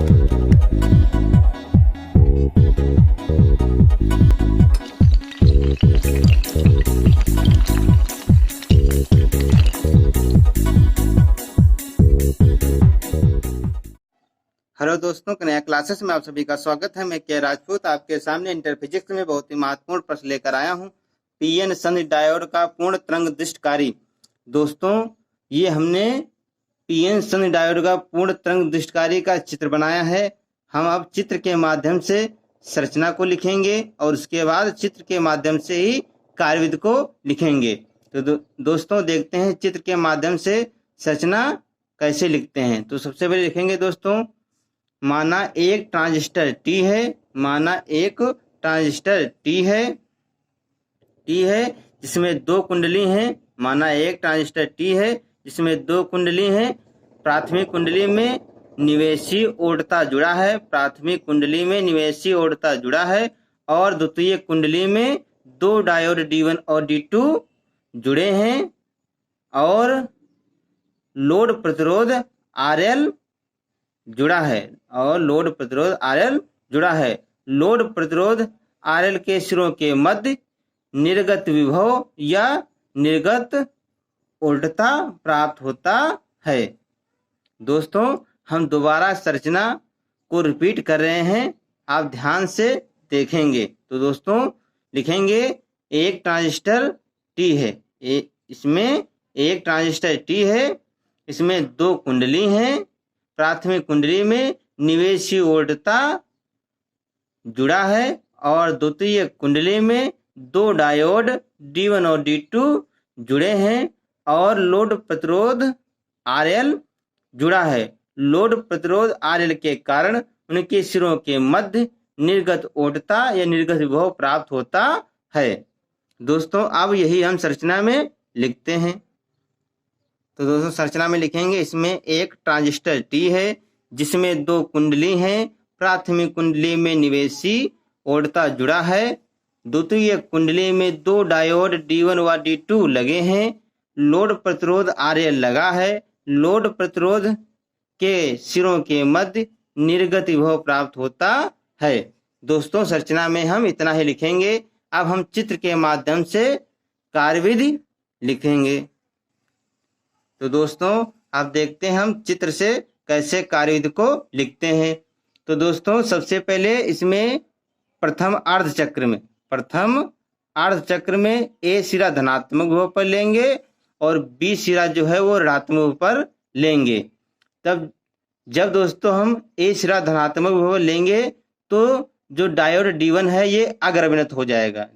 Hello दोस्तों, कन्या classes में आप सभी का स्वागत है। मैं के राजपूत आपके सामने इंटर फिजिक्स में बहुत ही महत्वपूर्ण प्रश्न लेकर आया हूं। पीएन संधि डायोड का पूर्ण तरंग दृष्टकारी। दोस्तों, ये हमने पीएन संधि डायोड का पूर्ण तरंग दृष्टकारी का चित्र बनाया है। हम अब चित्र के माध्यम से संरचना को लिखेंगे और उसके बाद चित्र के माध्यम से ही कार्यविधि को लिखेंगे। तो दोस्तों देखते हैं चित्र के माध्यम से संरचना कैसे लिखते हैं। तो सबसे पहले लिखेंगे दोस्तों, माना एक ट्रांजिस्टर T है, माना एक ट्रांजिस्टर T है जिसमें दो कुंडली हैं। माना एक ट्रांजिस्टर T है जिसमें दो कुंडली हैं। प्राथमिक कुंडली में निवेशी ओढ़ता जुड़ा है, प्राथमिक कुंडली में निवेशी ओढ़ता जुड़ा है और द्वितीय कुंडली में दो डायोड D1 और D2 जुड़े हैं और लोड प्रतिरोध RL जुड़ा है लोड प्रतिरोध RL के सिरों के मध्य निर्गत विभव या निर्गत उल्टता प्राप्त होता है। दोस्तों, हम दोबारा संरचना को रिपीट कर रहे हैं, आप ध्यान से देखेंगे। तो दोस्तों लिखेंगे, एक ट्रांजिस्टर T है, इसमें एक ट्रांजिस्टर T है, इसमें दो कुंडली हैं। प्राथमिक कुंडली में निवेशी ओढ़ता जुड़ा है और द्वितीय कुंडली में दो डायोड D1 और D2 जुड़े हैं और लोड प्रतिरोध RL जुड़ा है। लोड प्रतिरोध RL के कारण उनके सिरों के मध्य निर्गत ओढ़ता या निर्गत विभव प्राप्त होता है। दोस्तों, अब यही हम संरचना में लिखते हैं। तो दोस्तों संरचना में लिखेंगे, इसमें एक ट्रांजिस्टर T है जिसमें दो कुंडली हैं। प्राथमिक कुंडली में निवेशी ओढ़ता जुड़ा है, द्वितीय कुंडली में दो डायोड D1 व D2 लगे हैं। लोड प्रतिरोध RL लगा है। लोड प्रतिरोध के सिरों के मध्य निर्गत विभव प्राप्त होता है। दोस्तों संरचना में हम इतना ही लिखेंगे। अब हम चित्र के माध्यम से कार्यविधि लिखेंगे। तो दोस्तों आप देखते हैं हम चित्र से कैसे कार्यविधि को लिखते हैं। तो दोस्तों सबसे पहले इसमें प्रथम अर्धचक्र में A सिरा धनात्मक विभव पर लेंगे और B सिरा जो है वो ऋणात्मक विभव पर लेंगे। तब जब दोस्तों हम A सिरा धनात्मक विभव लेंगे तो जो डायोड D1 है ये अग्रविनत हो जाएगा,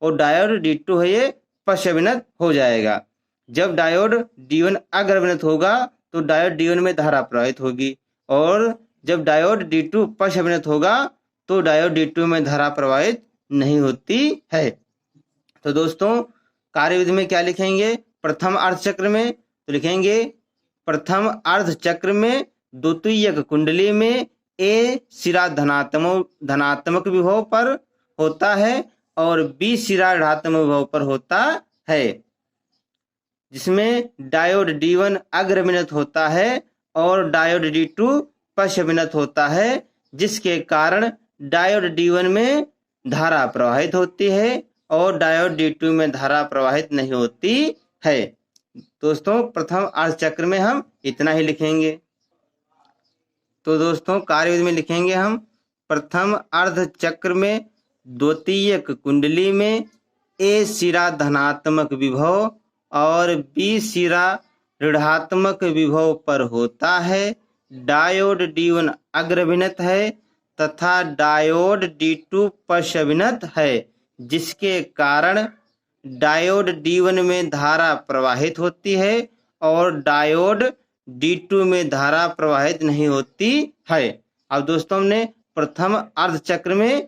और डायोड D2 है ये पश्चविनत हो जाएगा। जब डायोड D1 अग्रविनत होगा तो डायोड D1 में धारा प्रवाहित होगी और जब डायोड D2 पश्चविनत होगा तो डायोड D2 में धारा प्रवाहित नहीं होती है। तो दोस्तों कार्यविधि में क्या लिखेंगे? प्रथम अर्धचक्र में तो लिखेंगे, प्रथम अर्धचक्र में द्वितीयक कुंडली में A सिरा धनात्मक विभव पर होता है और B सिरा ऋणात्मक विभव पर होता है, जिसमें डायोड D1 अग्रविनत होता है और डायोड D2 पश्चविनत होता है, जिसके कारण डायोड D1 में धारा प्रवाहित होती है और डायोड D2 में धारा प्रवाहित नहीं होती है। दोस्तों प्रथम अर्धचक्र में हम इतना ही लिखेंगे। तो दोस्तों कार्यविधि में लिखेंगे हम, प्रथम अर्धचक्र में द्वितीयक कुंडली में A सिरा धनात्मक विभव और B सिरा ऋणात्मक विभव पर होता है। डायोड D1 अग्रविनत है तथा डायोड D2 पश्चविनत है, जिसके कारण डायोड D1 में धारा प्रवाहित होती है और डायोड D2 में धारा प्रवाहित नहीं होती है। अब दोस्तों हमने प्रथम अर्धचक्र में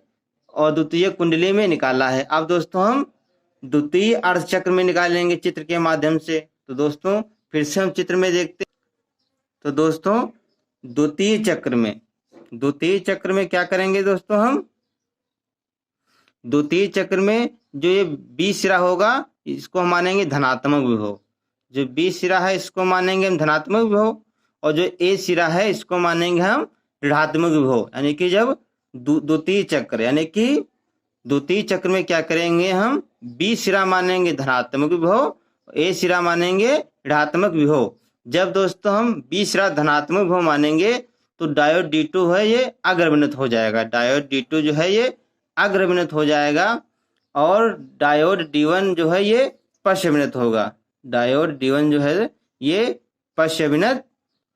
और द्वितीय कुंडली में निकाला है। अब दोस्तों हम द्वितीय अर्धचक्र में निकालेंगे चित्र के माध्यम से। तो दोस्तों फिर से हम चित्र में देखते। तो दोस्तों द्वितीय चक्र में क्या करेंगे दोस्तों? हम द्वितीय चक्र में जो ये B सिरा होगा इसको हम मानेंगे धनात्मक विभव, जो B सिरा है इसको मानेंगे हम धनात्मक विभव, और जो ए सिरा है इसको मानेंगे हम ऋणात्मक विभव, यानी कि जब द्वितीय चक्र, यानी कि द्वितीय चक्र में क्या करेंगे हम, बी सिरा मानेंगे धनात्मक विभव, ए सिरा मानेंगे ऋणात्मक विभव। जब दोस्तों हम बी सिरा धनात्मक विभव मानेंगे तो डायोड D2 है ये अग्रविनित हो जाएगा, डायोड D2 जो है ये अग्रविनित हो जाएगा, और डायोड D1 जो है ये पश्चविनित होगा, डायोड D1 जो है ये पश्चविनित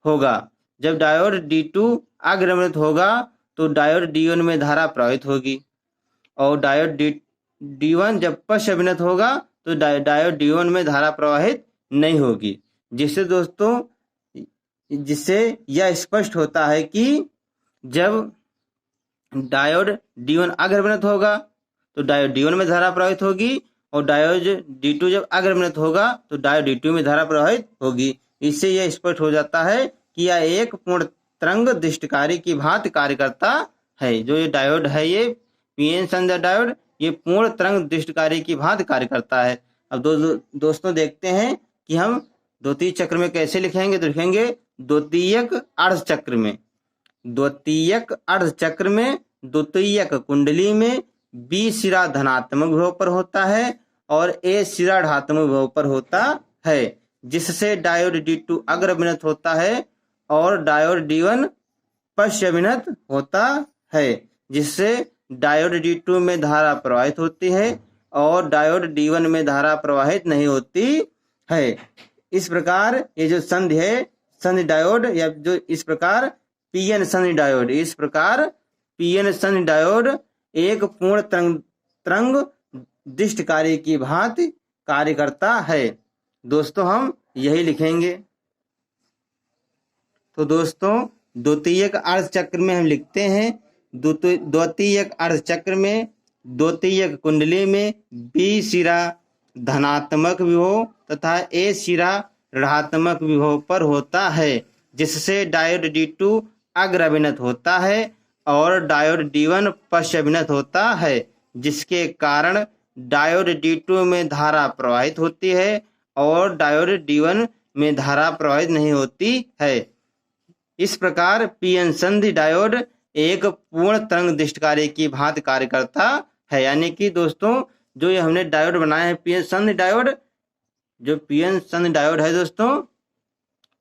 होगा। जब डायोड D2 अग्रविनित होगा तो डायोड D1 में धारा प्रवाहित होगी, और डायोड D1 जब पश्चविनित होगा तो डायोड D1 में धारा प्रवाहित नहीं होगी। जिससे दोस्तों, जिससे यह स्पष्ट होता है कि जब डायोड D1 अग्रविनित होगा तो डायोड D1 में धारा प्रवाहित होगी, और डायोड D2 जब अग्रविनित होगा तो डायोड D2 में धारा प्रवाहित होगी। इससे यह स्पष्ट हो जाता है कि यह एक पूर्ण तरंग दृष्टिकारी की भांति कार्य करता है। जो ये डायोड है ये पीएन संध्या डायोड ये पूर्ण तरंग दृष्टिकारी की भांति कार्य करता है। अब दोस्तों देखते हैं कि हम द्वितीय चक्र में कैसे लिखेंगे। तो लिखेंगे द्वितीयक अर्ध चक्र में, द्वितीयक अर्ध चक्र में द्वितीयक कुंडली में बी सिरा धनात्मक विभव पर होता है और ए सिरा ऋणात्मक विभव पर होता है, जिससे डायोड D2 अग्रविनित होता है और डायोड D1 पश्चविनित होता है, जिससे डायोड D2 में धारा प्रवाहित होती है और डायोड D1 में धारा प्रवाहित नहीं होती है। इस प्रकार ये जो संधि है, संधि डायोड, या जो इस प्रकार पीएन संधि डायोड, इस प्रकार पीएन संधि डायोड एक पूर्ण तरंग दृष्टिकारी की भांति कार्य करता है। दोस्तों हम यही लिखेंगे। तो दोस्तों द्वितीयक अर्ध चक्र में हम लिखते हैं, द्वितीयक अर्ध चक्र में द्वितीयक कुंडली में बी सिरा धनात्मक विभव तथा ए सिरा ऋणात्मक विभव पर होता है, जिससे डायोड D2 अग्रविनित होता है और डायोड D1 पश्चविनित होता है, जिसके कारण डायोड D2 में धारा प्रवाहित होती है और डायोड D1 में धारा प्रवाहित नहीं होती है। इस प्रकार पीएन संधि डायोड एक पूर्ण तरंग दृष्टिकारी की भांति कार्य करता है। यानी कि दोस्तों जो ये हमने डायोड बनाए हैं पीएन संधि डायोड, जो पीएन संधि डायोड है दोस्तों,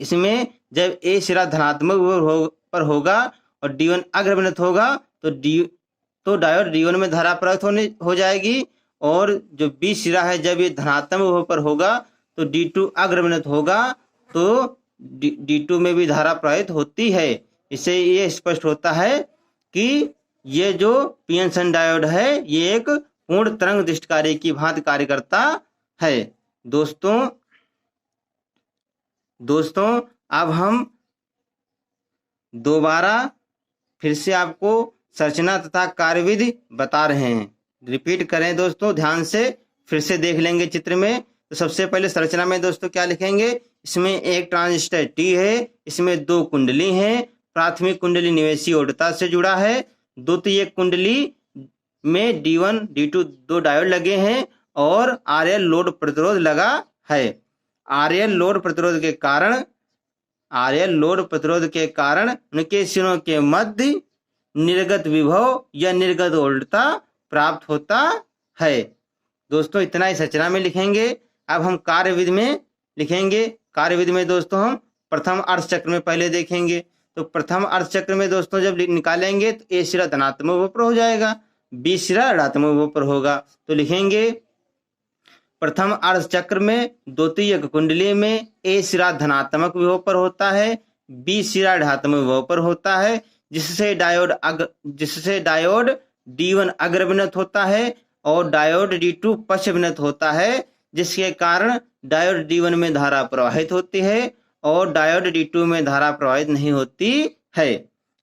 इसमें जब ए सिरा धनात्मक पर होगा और D1 अग्रविनित होगा तो डायोड D1 में धारा प्रवाहित हो जाएगी, और जो बी सिरा है जब ये धनात्मक विभव पर होगा तो D2 अग्रविनित होगा तो D2 में भी धारा प्रवाहित होती है। इससे ये स्पष्ट होता है कि ये जो पीएन संधि डायोड है ये एक पूर्ण तरंग दृष्टिकारी की भांति कार्य करता है। दोस्तों अब हम दोबारा फिर से आपको संरचना तथा कार्यविधि बता रहे हैं। रिपीट करें दोस्तों, ध्यान से फिर से देख लेंगे चित्र में। तो सबसे पहले संरचना में दोस्तों क्या लिखेंगे, इसमें एक ट्रांजिस्टर T है, इसमें दो कुंडली हैं। प्राथमिक कुंडली निवेशी ओडता से जुड़ा है, द्वितीय कुंडली में D1 D2 दो डायोड लगे हैं और RL लोड प्रतिरोध लगा है। RL लोड प्रतिरोध के कारण उनके सिरों के मध्य निर्गत विभव या निर्गत वोल्टता प्राप्त होता है। दोस्तों इतना ही संरचना में लिखेंगे। अब हम कार्यविधि में लिखेंगे। कार्यविधि में दोस्तों हम प्रथम अर्ध चक्र में पहले देखेंगे। तो प्रथम अर्ध चक्र में दोस्तों जब निकालेंगे तो ए सिरा धनात्मक विभव पर हो जाएगा, बी सिरा ऋणात्मक विभव पर होगा। तो लिखेंगे प्रथम अर्ध चक्र में द्वितीयक कुंडली में ए सिरा धनात्मक विभव पर होता है, बी सिरा ऋणात्मक विभव पर होता है, जिससे डायोड D1 अग्रविनित होता है और डायोड D2 पश्चविनित होता है, जिसके कारण डायोड D1 में धारा प्रवाहित होती है और डायोड D2 में धारा प्रवाहित नहीं होती है।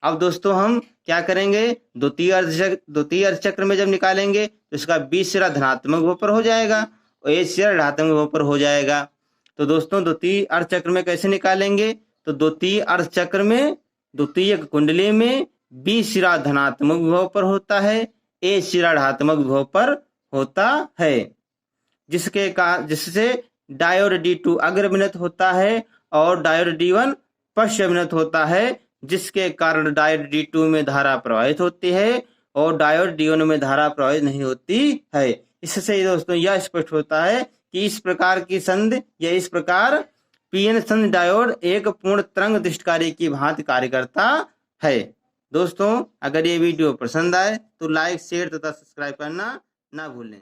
अब दोस्तों हम क्या करेंगे, द्वितीय अर्ध चक्र में जब निकालेंगे तो इसका बी सिरा धनात्मक विभव पर हो जाएगा और ए सिरा ऋणात्मक विभव पर हो जाएगा। तो दोस्तों द्वितीय अर्ध चक्र में कैसे निकालेंगे, तो द्वितीय अर्ध चक्र में द्वितीय कुंडली में बी सिरा धनात्मक विभव पर होता है, ए सिरा ऋणात्मक विभव पर होता है, जिससे डायोड D2 अग्रविनित होता है और डायोड D1 पश्चाभिनत होता है, जिसके कारण डायोड D2 में धारा प्रवाहित होती है और डायोड D1 में धारा प्रवाहित नहीं होती है। इससे दोस्तों यह स्पष्ट होता है कि इस प्रकार की संध या इस प्रकार पीएन संध डायोड एक पूर्ण तरंग दृष्टिकारी की भांति कार्य करता है। दोस्तों, अगर ये वीडियो पसंद आए तो लाइक, शेयर तथा सब्सक्राइब करना ना भूलें।